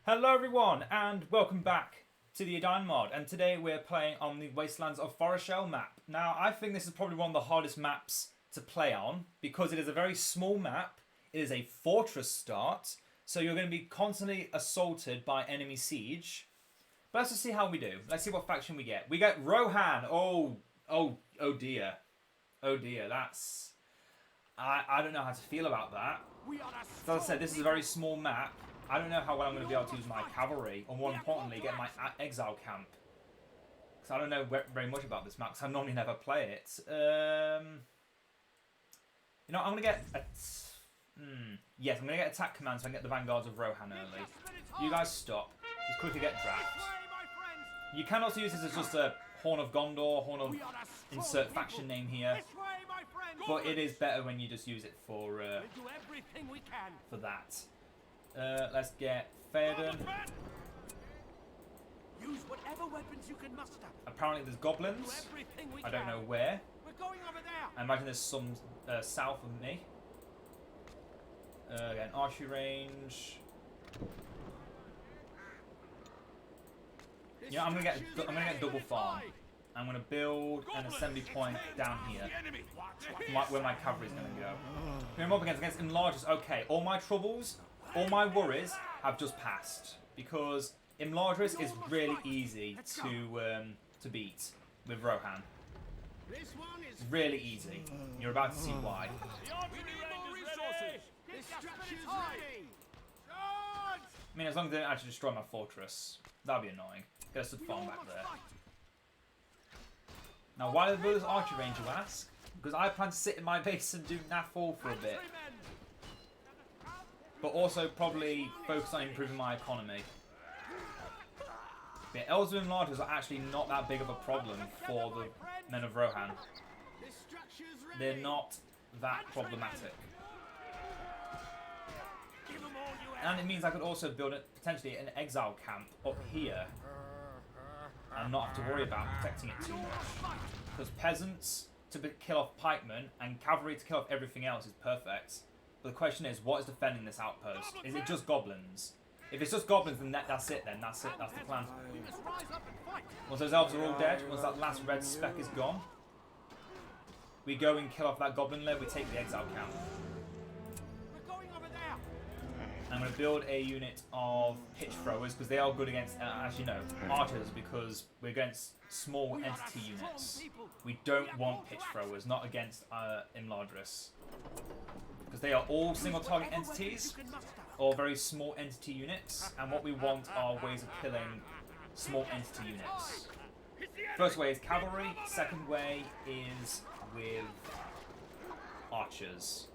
Hello everyone and welcome back to the Edain Mod, and today we're playing on the Wastelands of Foreshell map. Now I think this is probably one of the hardest maps to play on because it is a very small map, it is a fortress start, so you're going to be constantly assaulted by enemy siege. But let's just see how we do. Let's see what faction we get. We get Rohan. Oh dear. Oh dear, that's... I don't know how to feel about that. As I said, this is a very small map. I don't know how well I'm going to be able to use my cavalry, or more importantly, get my exile camp. Because I don't know very much about this map, because I normally never play it. You know, I'm going to get... Yes, I'm going to get attack command so I can get the vanguards of Rohan early. You guys stop. Just quickly get draft. You can also use this as just a Horn of Gondor, Horn of insert faction name here. But it is better when you just use it for that. Let's get Edain. Use whatever weapons you can muster. Apparently there's goblins. I don't know where. We're going over there. I imagine there's some south of me. Again, archery range. Yeah, I'm gonna get double farm. I'm gonna build an assembly point down here, where my cavalry is gonna go. Who I'm up against Imladris. Okay, all my troubles, all my worries have just passed because Imladris is really easy to beat with Rohan. Really easy. You're about to see why. I mean, as long as they don't actually destroy my fortress, that'd be annoying. Get a stud farm back there. Now, why did this archer range, you ask? Because I plan to sit in my base and do naffle for a bit. But also probably focus on improving my economy. But elves with Imladris are actually not that big of a problem for the men of Rohan. They're not that problematic. And it means I could also build potentially an exile camp up here and not have to worry about protecting it too much. Because peasants to kill off pikemen and cavalry to kill off everything else is perfect. But the question is, what is defending this outpost? Is it just goblins? If it's just goblins, then that's it then. That's it. That's the plan. Once those elves are all dead, once that last red speck is gone, we go and kill off that goblin lair, we take the exile camp. I'm going to build a unit of pitch throwers because they are good against, as you know, archers, because we're against small entity units. We don't want pitch throwers, not against Imladris. Because they are all single target entities, or very small entity units, and what we want are ways of killing small entity units. First way is cavalry, second way is with archers.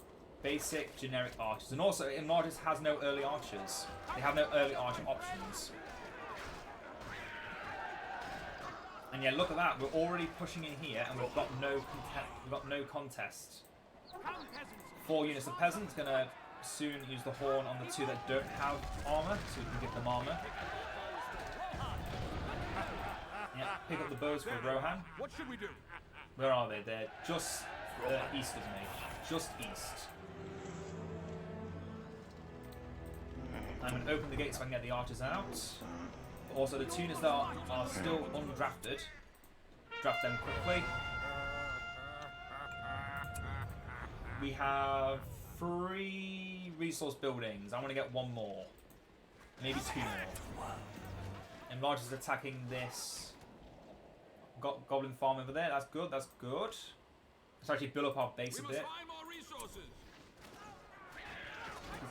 Basic, generic archers. And also, Imladris has no early archers. They have no early archer options. And yeah, look at that. We're already pushing in here, and we've got no contest. 4 units of peasants. Gonna soon use the horn on the 2 that don't have armor, so we can give them armor. Yeah, pick up the bows for Rohan. What should we do? Where are they? They're just east of me. Just east. I'm going to open the gate so I can get the archers out. But also the tuners that are still undrafted, draft them quickly. We have 3 resource buildings. I want to get 1 more. Maybe 2 more. Imladris is attacking this goblin farm over there. That's good, that's good. Let's actually build up our base a bit.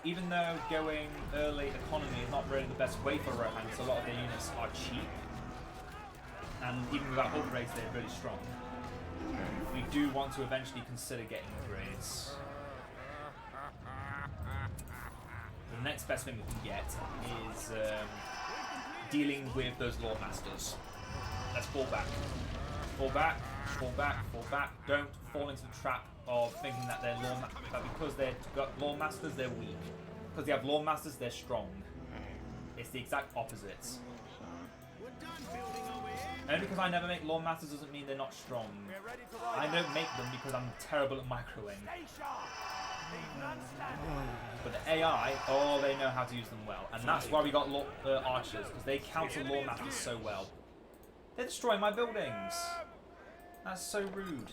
Even though going early economy is not really the best way for Rohan, because a lot of their units are cheap, and even without upgrades they're really strong. We do want to eventually consider getting upgrades. The next best thing we can get is dealing with those Lord Masters. Let's fall back. Fall back, fall back, fall back. Don't fall into the trap of thinking that they're that because they've got Lord Masters, they're weak. Because they have Lord Masters, they're strong. It's the exact opposite. Only because I never make Lord Masters doesn't mean they're not strong. I don't make them because I'm terrible at microwing. But the AI, oh, they know how to use them well. And that's why we got archers, because they counter law masters so well. They're destroying my buildings. That's so rude.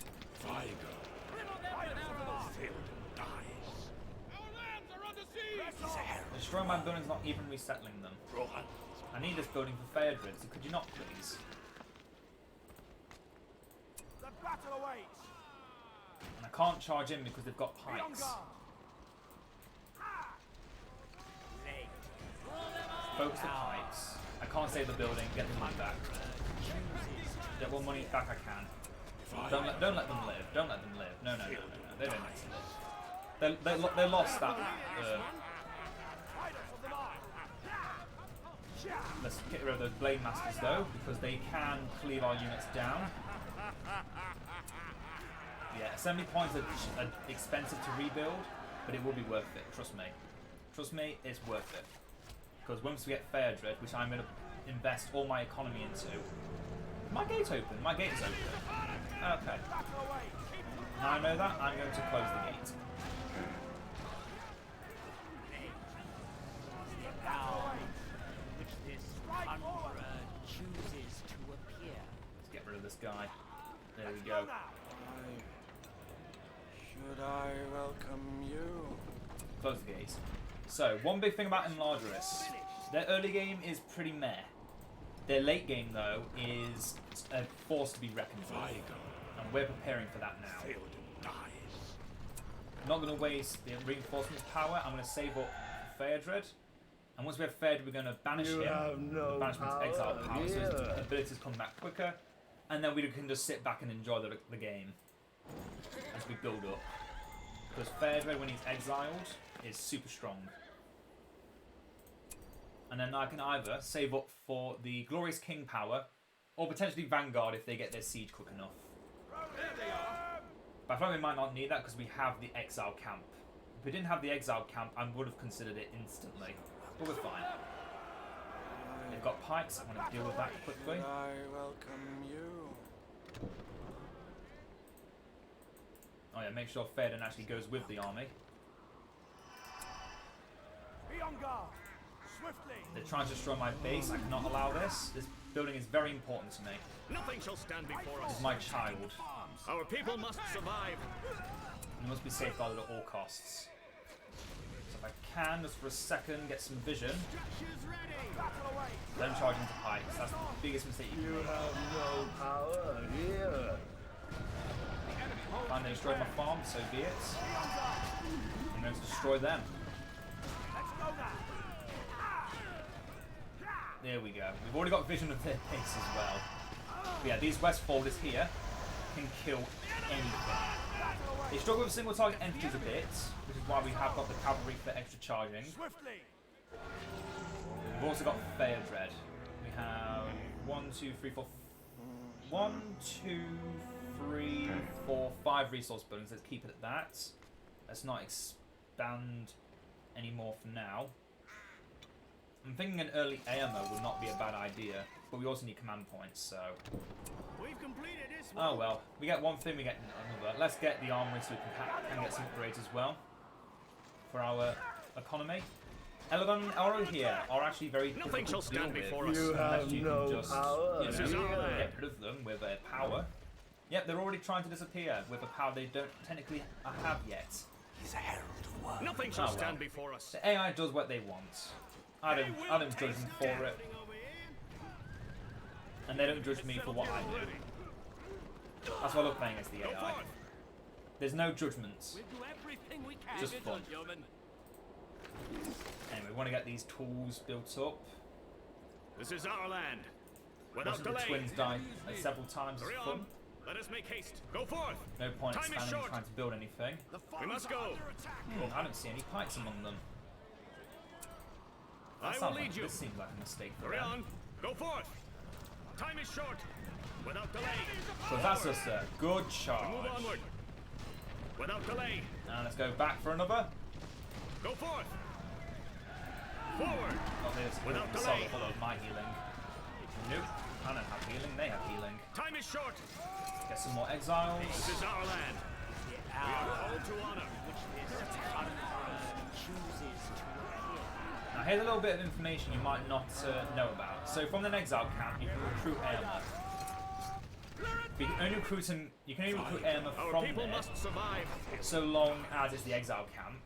Destroying my buildings, not even resettling them. Rohan. I need this building for Theodred, so could you not please? The battle awaits. And I can't charge in because they've got pikes. Focus the pikes. I can't save the building, get the money back. Get what money back I can. Don't let them live. Don't let them live. No. They don't need to live. They lost that. Let's get rid of those blade masters though, because they can cleave our units down. Yeah, assembly points are expensive to rebuild, but it will be worth it. Trust me. Trust me, it's worth it. Because once we get Theodred, which I'm going to invest all my economy into. My gate's open. My gate is open. Okay. Now I know that, I'm going to close the gate. Chooses to appear. Let's get rid of this guy. There we go. Should I welcome you? Close the gate. So, one big thing about Imladris. Their early game is pretty meh. Their late game, though, is a force to be reckoned with. And we're preparing for that now. I'm not going to waste the reinforcement power. I'm going to save up Theodred. And once we have Theodred, we're going to banish him. The banishment to exile power, so his abilities come back quicker. And then we can just sit back and enjoy the game as we build up. Because Theodred, when he's exiled, is super strong. And then I can either save up for the Glorious King power, or potentially Vanguard if they get their siege quick enough. But I feel like we might not need that because we have the exile camp. If we didn't have the exile camp, I would have considered it instantly. But we're fine. They've got pikes, I'm going to deal with that quickly. I welcome you. Oh yeah, make sure Theoden actually goes with the army. Be on guard. Swiftly. They're trying to destroy my base, I cannot allow this. This building is very important to me. Nothing shall stand before This us. is my child. Our people must survive. It must be safeguarded at all costs. So if I can, just for a second, get some vision. Then charge into pikes. That's the biggest mistake you can make. have no power here. Fine, they destroyed my farm, so be it. I'm going to destroy them. Let's go now. There we go. We've already got vision of their base as well. But yeah, these Westfolders here can kill anything. They struggle with single target entities a bit, which is why we have got the cavalry for extra charging. Swiftly. We've also got Theodred. We have 1, 2, 3, 4. 1, 2, 3, 4, 5 resource buildings. Let's keep it at that. Let's not expand anymore for now. I'm thinking an early AMO would not be a bad idea, but we also need command points, so... We've completed this Oh well, we get one thing, we get another. Let's get the armory so we can get some upgrades as well for our economy. Eladon and Rohirrim are actually very Nothing shall difficult to deal stand with. before us. Unless you can just, This is our land. get rid of them with their power. Yep, they're already trying to disappear with a power they don't technically have yet. He's a herald of war. Nothing shall Oh, well. stand before us. The AI does what they want. I don't judge them for it, and they don't judge me for what I do. That's why I love playing against the AI. There's no judgments, We'll do everything we can. just fun. Anyway, we want to get these tools built up. This is our land. Without Watching the delay. twins die several times is Hurry fun. on. Let us make haste. Go forth. No point Time is expanding short. and trying to build anything. The We must go. I don't see any pikes among them. I That will sounds lead like, you. this seems like a mistake for Hurry them. on. Go forth. Time is short. Without delay. So that's just a good Move charge. onward. Without delay. And let's go back for another. Go forth. Forward. Not this Without so delay. full of my healing. Nope. I don't have healing, they have healing. Time is short. Get some more exiles. This is our land. We are called to honor. Now here's a little bit of information you might not know about. So from an exile camp, you can recruit airmen. But you can only recruit airmen Our from people there must survive. so long as it's the exile camp,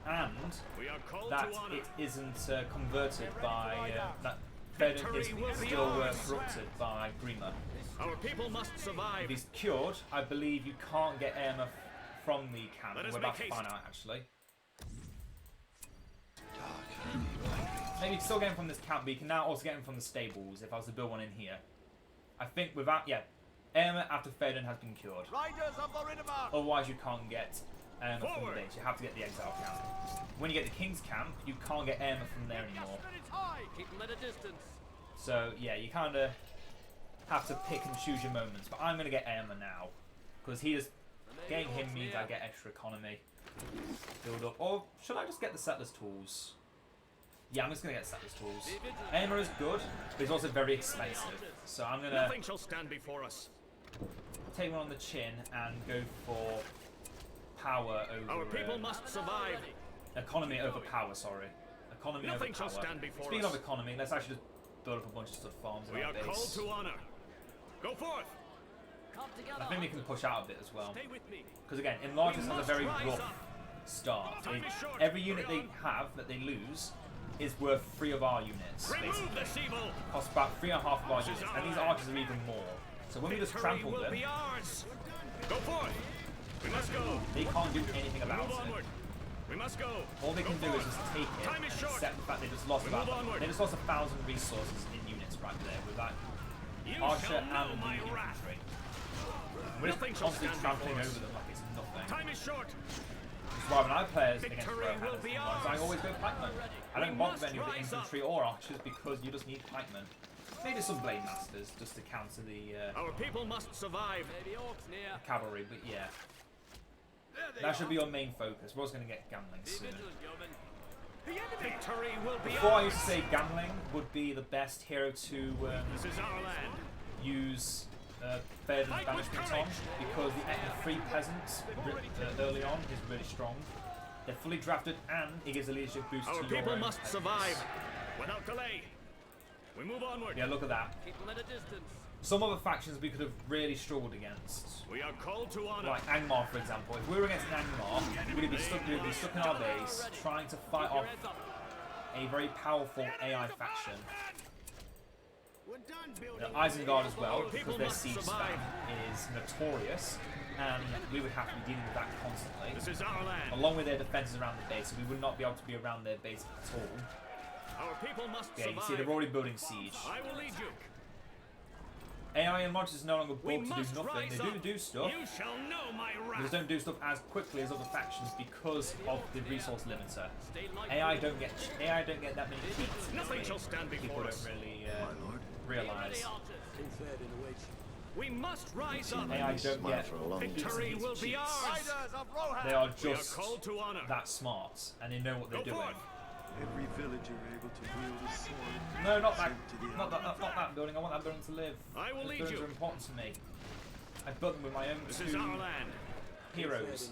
and We are called that to honor. it isn't converted by that Theoden is still corrupted by Grima. Our people must survive. If he's cured, I believe you can't get airmen from the camp. Let us We're about to make find haste. out actually. Maybe you can still get him from this camp, but you can now also get him from the stables if I was to build one in here. I think without, airmen after Theoden has been cured. Riders of the Riddermark! Otherwise you can't get airmen from the Forward. base. You have to get the exile camp. When you get the king's camp, you can't get airmen from there anymore. It's high! Keep them at a distance. So yeah, you kind of have to pick and choose your moments. But I'm going to get airmen now. Because getting him means I get extra economy. Build up. Or should I just get the settlers tools? Yeah, I'm just going to get settlers tools. Aimer is good, but he's also very expensive. So I'm going to Nothing shall stand before us. take one on the chin and go for power over... Our people must survive. Economy over power, sorry. Economy Nothing over shall power. stand before Speaking us. of economy, let's actually just build up a bunch of stud farms in We our are base. called to honor. Go forth. Come together. I think we can push out a bit as well. Stay with me. Because again, Imladris has a very rise rough up. start. Time is short. Every unit Hurry they on. have that they lose is worth 3 of our units. Remove Basically. this evil. Costs about 3.5 of our This is units, our and these land. archers are even more. So when we just Victory trample will them, be ours. Go forth. We must go. they can't do anything We about move it. onward. We must go. All they can Go do is forth. just take it Time and is short. accept the fact they just lost We about move onward. they just lost 1,000 resources in units right there with that You archer shall know and my the wrath. infantry. We're just Nothing shall constantly stand trampling before us. over them like it's nothing. Time is short. Which is why when I play as against Victory Rohan, will be I ours. always go pikemen. I don't We bother must with any of the rise infantry or archers because you just need pikemen. Maybe some blade masters just to counter the Our people must survive. Maybe orcs near. cavalry, but yeah. That should be your main focus. We're also going to get gambling Be soon. vigilant, yeomen. Victory will be Before I ours. used to say gambling would be the best hero to This is our land. use Theoden's Fight with banishment on courage. because the free peasants early on is really strong. They're fully drafted and it gives a leadership boost Our to your people own must peasants. survive. Without delay. We move onward. Yeah, look at that. Keep them at a distance. Some other factions we could have really struggled against. We are called to honor. Like Angmar, for example. If we were against an Angmar, we'd be stuck in our base trying to fight off Heads up. a very powerful AI faction. We're done building. Isengard as well, People because their must siege survive. spam is notorious, and we would have to be dealing with that constantly. This is our land. Along with their defenses around the base, so we would not be able to be around their base at all. Our people must Yeah, you survive. see, they're already building siege. I will lead you. AI and mods is no longer We built to do must nothing. rise They up. do stuff. You shall know my They wrath. just don't do stuff as quickly as other factions because of the resource limiter. Stay light. AI don't get that many cheats. in this Nothing game. shall stand People before don't us. really Be ready, realise. archers. We must rise up. AI don't get Victory will be ours. Riders of Rohan! They are We are just called to honor. that smart and they know what they're Go doing. forth. Every villager able to wield a sword. No, not that. sent to the Not enemy. that building. I want that building to live. I will Those lead buildings you. are important to me. I built them with my own This is our two land. heroes.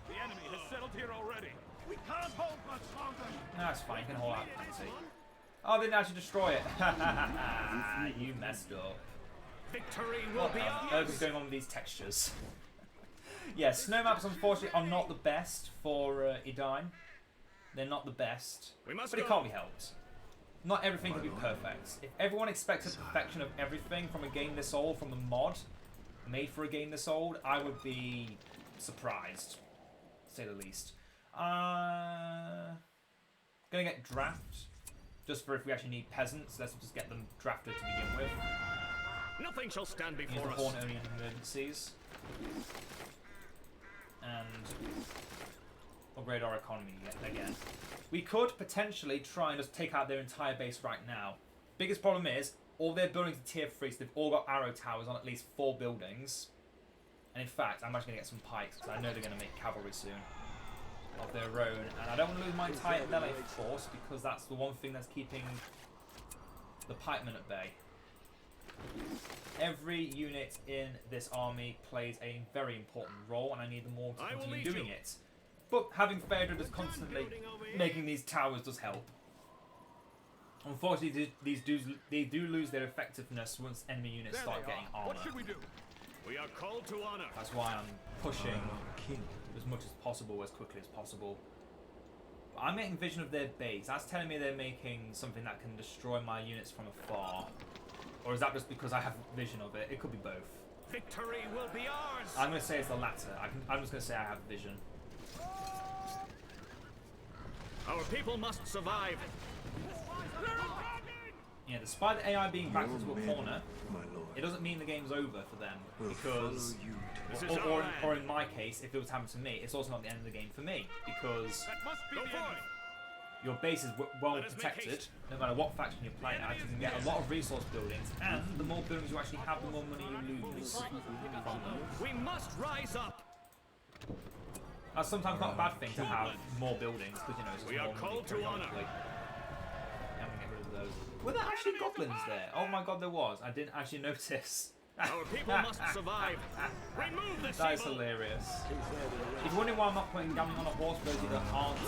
The enemy has settled here already. We can't hold much longer. No, it's fine. You can hold out plenty. Oh, they didn't actually destroy it. You messed up. Victory will What be the ours. fuck is going on with these textures? Yeah, snow maps unfortunately are not the best for Edain. They're not the best, We must but it go. can't be helped. Not everything can be perfect. If everyone expected perfection of everything from a game this old, from a mod made for a game this old, I would be surprised, to say the least. Gonna get draft, just for if we actually need peasants. Let's just get them drafted to begin with. Nothing shall stand Use the before horn us. only in emergencies. And upgrade our economy again. We could potentially try and just take out their entire base right now. Biggest problem is, all their buildings are tier 3, so they've all got arrow towers on at least 4 buildings. And in fact, I'm actually going to get some pikes, because I know they're going to make cavalry soon. Of their own. And I don't want to lose my entire melee force, because that's the one thing that's keeping the pikemen at bay. Every unit in this army plays a very important role, and I need them all to continue doing it. But having Phaedra just constantly making these towers does help. Unfortunately, they do lose their effectiveness once enemy units start getting armor. What should we do? We are called to honor. That's why I'm pushing King. as much as possible, as quickly as possible. But I'm getting vision of their base. That's telling me they're making something that can destroy my units from afar. Or is that just because I have vision of it? It could be both. Victory will be ours. I'm going to say it's the latter. I'm just going to say I have vision. Our people must survive. Yeah, despite the AI being backed into a men, corner, my lord, it doesn't mean the game's over for them. will Because, follow you to This is our or land. in my case, if it was happening to me, it's also not the end of the game for me. Because That must be Go the for enemy. it. your base is well Let us make protected, haste. no matter what faction you're playing as. You can get a lot of resource buildings, and the more buildings you actually have, the more money you lose from them. We must rise up. That's sometimes not a bad thing to have more buildings, because you know it's just We are more money called to periodically. Yeah, I'm gonna get rid of those. Were there actually goblins there? Oh my god, there was. I didn't actually notice. Our people must survive. Remove this That is evil. hilarious. If you're wondering why I'm not putting gambling on a horse for those of you that aren't,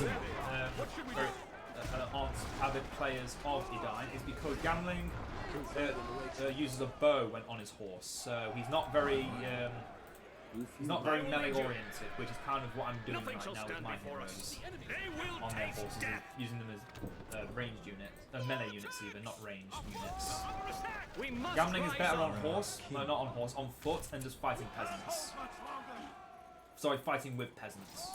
aren't avid players of Edain, is because gambling uses a bow when on his horse, so he's not very melee oriented, which is kind of what I'm doing Nothing right shall now with stand my before us. heroes They will on their taste horses, death. using them as ranged units, melee units even, not ranged units. We must Gambling is rise better on up. horse, no, not on horse, on foot, and just fighting peasants. Sorry, fighting with peasants.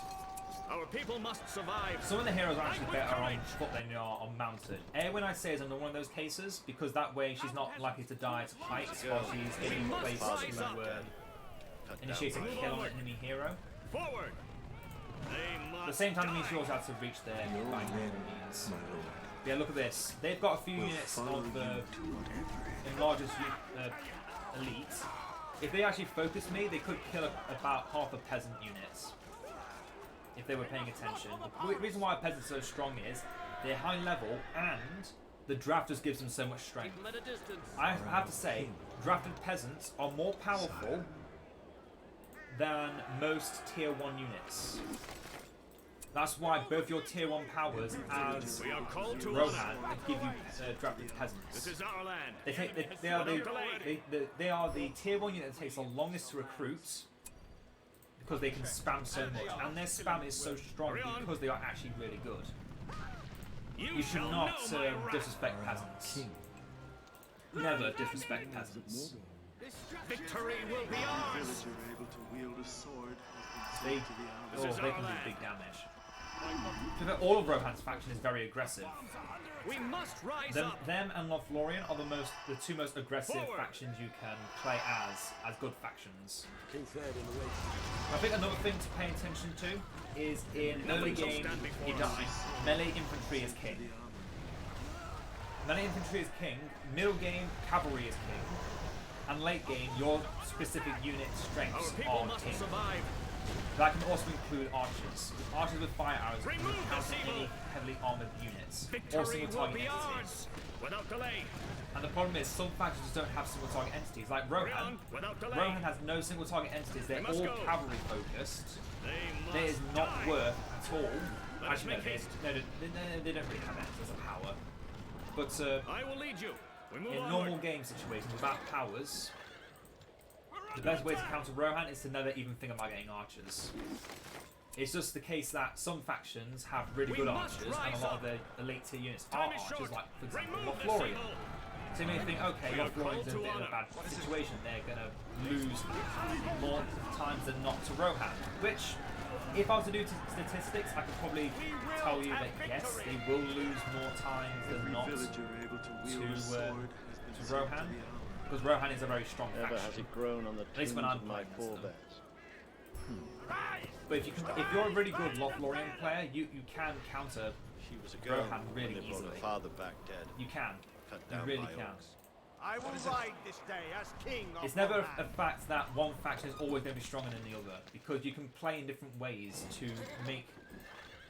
Our people must survive. Some of the heroes are actually better on foot than they are on mounted. Eowyn, I say, is another one of those cases, because that way she's not likely to die to pikes while she's in place to initiate a kill on an enemy hero. Forward. They must At the same time, it means die. she also has to reach their your by men, means. my lord, Yeah, look at this. They've got a few will units follow of you the to whatever Imladris elite. If they actually focused me, they could kill about half a peasant unit. If they were paying attention. The reason why peasants are so strong is they're high level and the draft just gives them so much strength. Keep them at a distance. I have to say, drafted peasants are more powerful than most tier 1 units. That's why both your tier 1 powers as We are called to Rohan honor. give you drafted This peasants. is our land. They are the tier 1 unit that takes the longest to recruit because they can spam so much, and their spam is so strong because they are actually really good. You should shall not know my wrath. disrespect peasants. Never disrespect peasants. Victory will be ours. villager able to wield a sword has They, been sent to the army. they can do big damage. To be fair, all of Rohan's faction is very aggressive. We must rise up. Them and Lothlorien are the two most aggressive factions you can play as good factions. I think another thing to pay attention to is in early game Edain, melee infantry is king. Melee infantry is king, middle game cavalry is king, and late game your specific unit Our strengths people are must king. survive. That can also include archers. Archers with fire arrows can Remove counter this evil. any heavily armoured units or Victory single will target be entities. ours. Without delay. And the problem is some factions just don't have single target entities. Like Rohan, Rohan, without delay. Rohan has no single target entities. They're must all go. cavalry focused. They They is must not die. worth at all. Let us Actually, no, make haste. they don't really have access to power. But I will lead you. We move in onward. normal game situations without powers, the best way to counter Rohan is to never even think about getting archers. It's just the case that some factions have really We good must archers, and a rise lot up. of the elite tier units Time are is archers, short. like for example Remove this Lothlorien. evil. So you may think, okay, We are Lothlorien's in a called bit to of a bad honor. situation, they're going to lose more times than not to Rohan. Which, if I was to do statistics, I could probably tell you that yes, they will lose more times than Every not villager able to wield a to, sword has been to sent Rohan, to the army. because Rohan is a very strong Ever has faction. it grown on the least when tombs I'm of my playing as them. forebears. But if you're a really good Lothlorien player, you can counter. She was a girl Rohan really when they brought her easily. father back dead. You can. Cut You down really by can. orcs. I will ride this day as king of It's never Rohan. a fact that one faction is always going to be stronger than the other, because you can play in different ways to make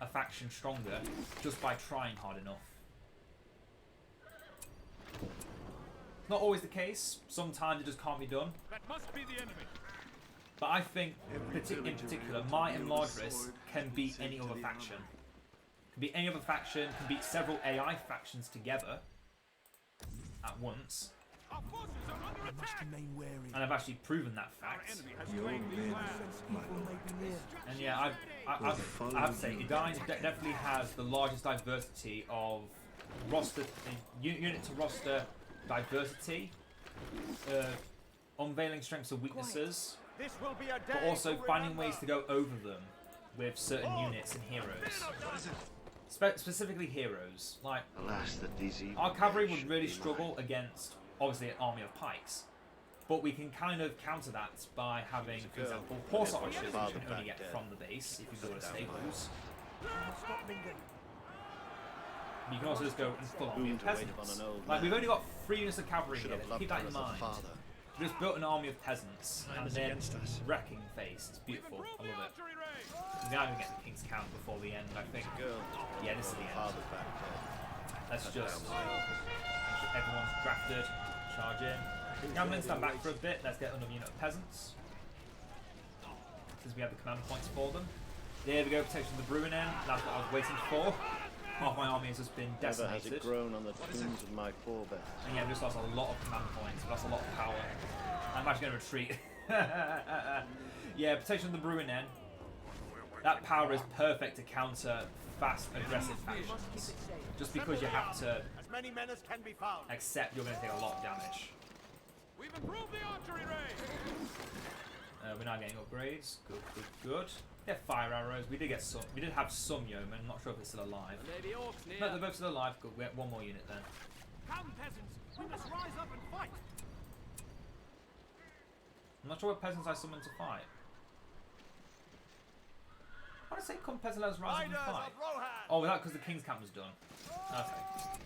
a faction stronger just by trying hard enough. Not always the case. Sometimes it just can't be done. That must be the enemy. But I think, Every in villager particular, able to my wield a Imladris sword can should beat be any sent other to the faction. army. Can beat any other faction, can beat several AI factions together at once. Our forces are under attack. And I've actually proven that Our fact. enemy has Your claimed these men, lands. my lord. And yeah, I have to say, Edain definitely has the largest diversity of roster, unit to roster diversity, unveiling strengths and weaknesses, This will be a day but also to finding remember. ways to go over them with certain units and heroes. Specifically heroes. Like, Alas, that these evil our cavalry days would should really be struggle against, obviously, an army of pikes. But we can kind of counter that by having, for example, horse archers, which you can only get from the base if you go to stables. You can also just go and full army of Boon to wait peasants. upon an old Like, man. we've only got 3 units of cavalry Should here, have loved keep that her in as a mind. father. We just built an army of peasants, Time and is then against us. wrecking face. It's beautiful. Improve I the love it. archery range. Now we get the king's count before the end, I think. Girl, Yeah, this is the end. father back there. Let's Cut just... down my office. Everyone's drafted. Charge in. Gamblin, stand back for a bit. Let's get another unit of peasants. Since we have the command points for them. There we go, protection of the Bruin end. That's what I was waiting for. Half my army has just been Never has decimated. it grown on the tombs of my forebears. And yeah, we just lost a lot of command points. We lost a lot of power. I'm actually going to retreat. Yeah, protection of the Bruin end. That power is perfect to counter fast, aggressive factions. Just because you have to As many men as can be found. accept you're going to take a lot of damage. We've improved the archery range. We're now getting upgrades. Good, good, good. Get fire arrows. We did get some. We did have some yeomen. I'm not sure if it's still alive. Maybe orcs near. No, they're both still alive. Good. We get one more unit then. Come, peasants. We must rise up and fight. I'm not sure what peasants I summoned to fight. Why did I say come peasant, let us rise up and Riders fight? of Rohan. Oh, that because the king's camp was done. Okay.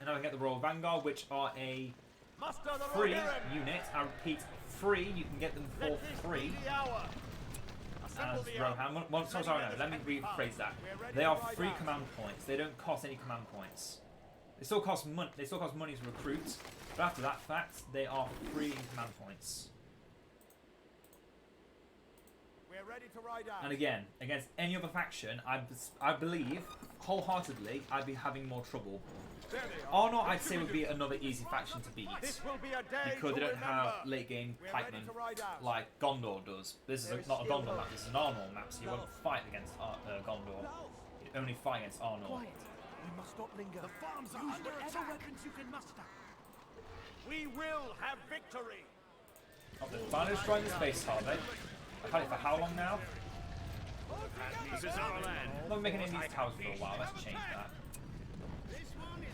And now we get the Royal Vanguard, which are a Muster the free Rohirrim. unit. I repeat, free. You can get them for Let this free. be the hour. Assemble As the Rohan. army. Sorry, no. Let me rephrase that. They are free command points. They don't cost any command points. They still cost money. They still cost money to recruit. But after that fact, they are free in command points. We're ready to ride out. And again, against any other faction, I believe wholeheartedly I'd be having more trouble. There they are. Arnor, I'd say, would be another easy faction to beat. This will be a day Because they to don't have remember. late game We're ready pikemen to ride out. like Gondor does. This is There is not a still Gondor hope. map, this is an Arnor map, so you won't fight against Gondor. You only fight against Arnor. We must not linger. The farms are under attack. weapons you can muster. We will have victory. Oh, they're finally destroying the space, are they? I've had it for how long now? This is our land. I've not been making any of these towers for a while, let's change that.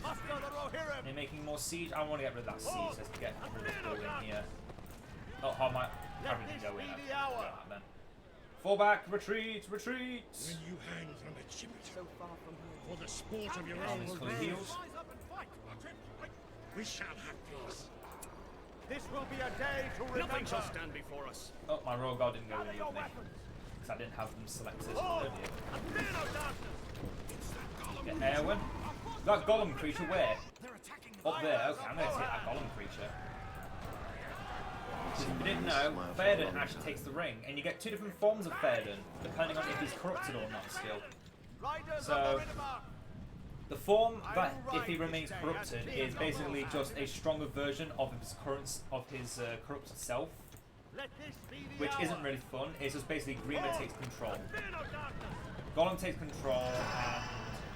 Muster the Rohirrim. They're making more siege. I want to get rid of that siege. Let's get rid of this building here. Oh, how my cavalry can go in. Let this be Okay, the hour. go out then. Fall back, retreat, retreat. Will you hang from a gibbet? For the sport of your Army's own fully brave. healed. Rise up and fight. We shall have peace. This will be a day to remember. Nothing shall stand before us. Oh, my royal guard didn't go Gather in your with me. weapons. Because I didn't have them selected Forward. earlier. A din of darkness. Get Erwin. That golem creature where? They're attacking Up there. Okay, I'm going to take that golem creature. If you didn't know, Theoden actually takes the ring, and you get 2 different forms of Theoden, depending on if he's corrupted or not still. Riders So- of Moddb. The form that, if he remains corrupted, is basically just a stronger version of his corrupted self, Let this be the which hour. isn't really fun. It's just basically Grima takes control. Din of darkness. Golem takes control, and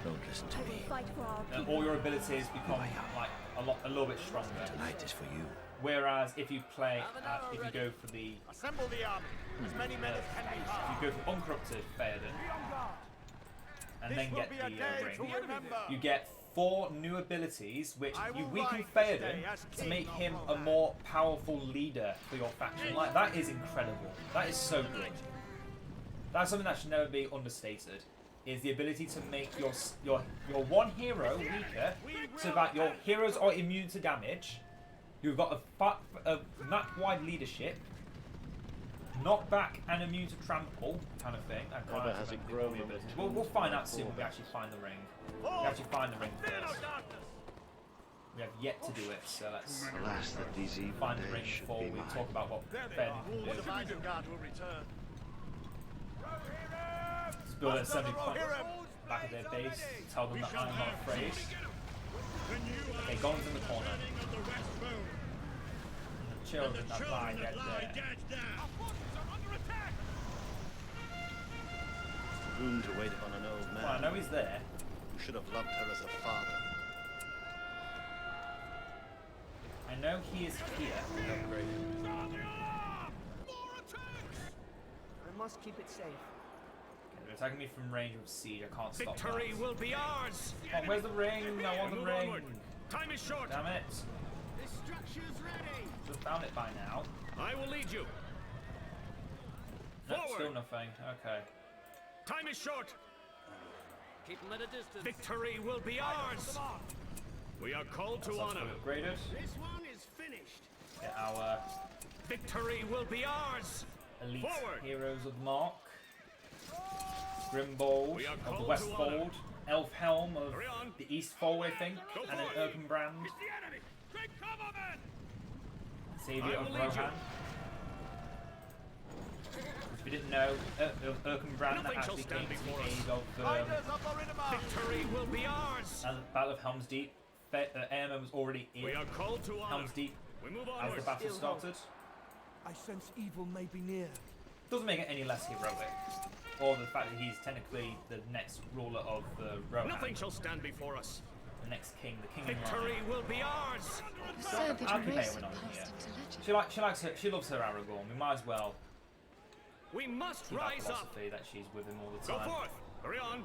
Don't listen to me. Fight for our people. all your abilities become like a little bit stronger. Tonight is for you. Whereas if you play, if you go for the, Assemble the army. As many men as can be if found. you go for uncorrupted Theoden, Be on guard. and This then will get be the a day to ring, remember. you get 4 new abilities, which I you will weaken ride this day Theoden as to king make of him a Rohan. more powerful leader for your faction. Like that is incredible. That is so good. That's something that should never be understated. Is the ability to make your one hero weaker, so that your heroes are immune to damage. You've got a map-wide leadership, knockback and immune to trample kind of thing. I can't Never actually has it remember grown all the on the abilities. We'll tombs find of out soon when we my actually find the ring. We actually find the ring Din first. of darkness. We have yet to do it, so let's Alas, that these evil find the days ring should before be we mine. talk about what Theoden can do. The Isengard will return. Let's build an assembly point back at their base, tell them that I'm not afraid. Okay, Gollum's in the corner. And the children that lie dead there. Room to wait upon an old man. Well, I know he's there. Who should have loved her as a father. I know he is here. I must keep it safe. They're attacking me from range with siege. I can't stop Victory that. will be ours. Oh, where's the ring? I want the Move ring. onward. Time is short. Damn it. The structure's ready. Should have found it by now. I will lead you. No, Forward. still nothing. Okay. Time is short. Keep them at a distance. Victory will be ours. We are called to That's honor. fully upgraded. This one is finished. Get our Victory will be ours. elite Forward. heroes of Mark. Grimbold We are of the called West to honor. Fold. Elfhelm of Hurry on. the East Fold, I think. Go And then forward. Erkenbrand, It's the enemy. Take cover, men. Savior I of will lead you. Rohan. If you didn't know, Erkenbrand Nothing shall actually stand came to the before us. aid of Victory will be ours. at the Battle of Helm's Deep. Aemon was already in We are called to honor. Helm's Deep We move as the onward. battle started. I sense evil may be near. Doesn't make it any less heroic. Or the fact that he's technically the next ruler of the Rohan. Nothing shall stand before us. The next king, the king in Victory line. will be ours. You said that I'll your keep race Eowyn on had here. passed into legend. She likes her, she loves her Aragorn. We might as well We must keep that rise up. philosophy that she's with him all the Go time. forth. Hurry on.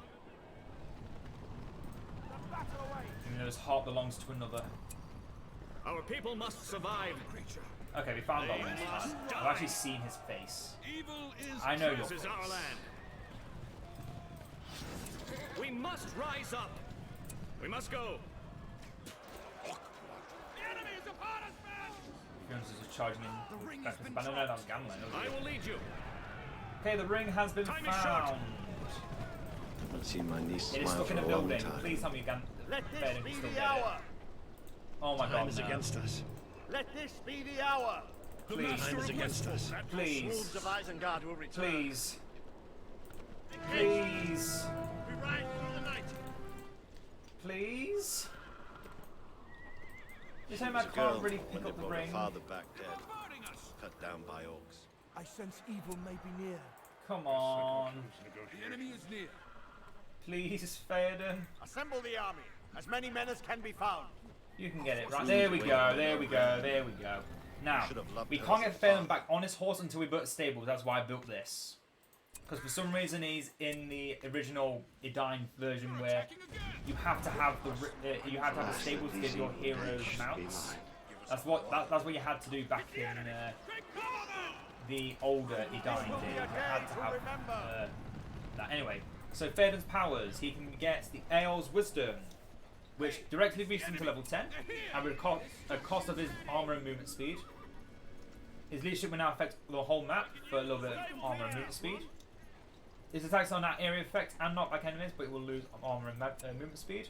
Even though his heart belongs to another. Our people must survive. Okay, we found They Gollum this must time. die. I've actually seen his face. Evil is I know your This is face. our land. We must rise up. We must go. The enemy is upon us, men. Jones is just charging in back to the banner. No, that was Gamlen. I will lead you. Okay, the ring has been Time is short. found. Haven't seen my niece It is smile stuck in for a a long building. time. Please tell me Faden Let can this be still the get it. hour. Oh my Time god, is no. against us. Let this be the hour. Please, Time is against us. please, Wolves of Isengard will return. please, please, We ride through the night. please. You're telling me I She was a girl can't really when pick they up the brought her ring? father back dead, Bombarding us. cut down by orcs. I sense evil may be near. Come on. The enemy is near. Please, Faden. Assemble the army. As many men as can be found. You can get it right. There we go, there we go, there we go. Now, Should have loved we her can't as get a Faden father. back on his horse until we built stables. That's why I built this. Because for some reason he's in the original Edain version where you have to have the stables to give your heroes mounts. That's what you had to do back in the older Edain did. You had to have that. Anyway, so Faden's powers. He can get the Eorl's Wisdom, which directly reaches him to level 10, and with a cost of his armor and movement speed. His leadership will now affect the whole map for a little bit of armor and movement speed. His attacks are not area effect and not back enemies, but it will lose armor and movement speed.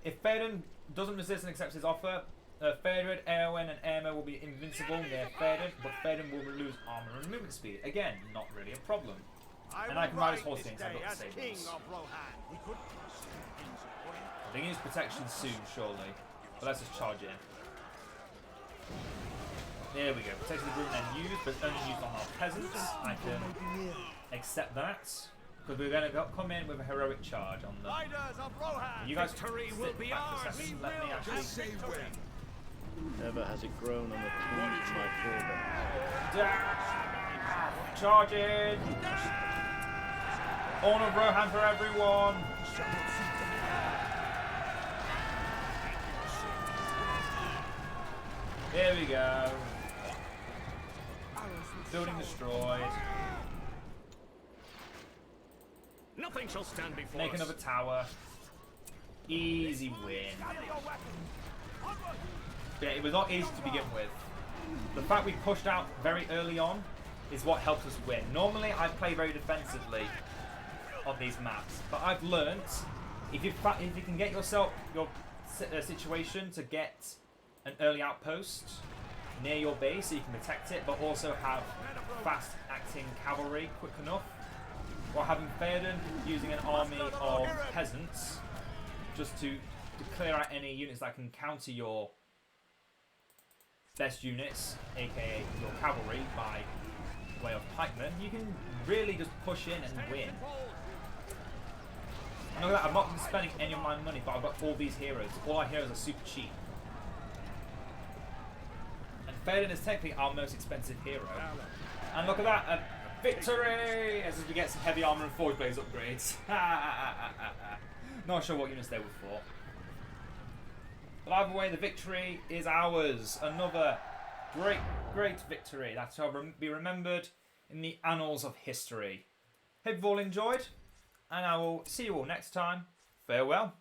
If Faden doesn't resist and accepts his offer, Theoden, Eowyn, and Aemma will be invincible near Faden, but Faden will lose armor and movement speed. Again, not really a problem. And I can ride his horse this things, I've day got the as king stables. of Rohan. We could They can use protection soon, surely. But let's just charge in. There we go. Protection of the room and used, but only used on our peasants. I can May be near. accept that. Because we're going to come in with a heroic charge on them. Riders of Rohan. You guys Victory Oh, will sit be back for a ours. second. Let me actually... victory. Never has it grown on the tombs of my forebears. Charge in! Horn of Rohan for everyone! There we go. Building destroyed. Nothing shall stand before Make us. another tower. Easy win. Yeah, it was not easy to begin with. The fact we pushed out very early on is what helped us win. Normally, I play very defensively on these maps, but I've learnt if you can get yourself your situation to get an early outpost near your base so you can protect it, but also have fast-acting cavalry quick enough, while having Theoden using an army of peasants just to clear out any units that can counter your best units, aka your cavalry, by way of pikemen. You can really just push in and win. And look at that, I'm not spending any of my money, but I've got all these heroes. All our heroes are super cheap. And Theoden is technically our most expensive hero. And look at that, a victory! As we get some heavy armor and forge blades upgrades. Not sure what units they were for. But either way, the victory is ours. Another great victory that shall be remembered in the annals of history. Hope you've all enjoyed, and I will see you all next time. Farewell.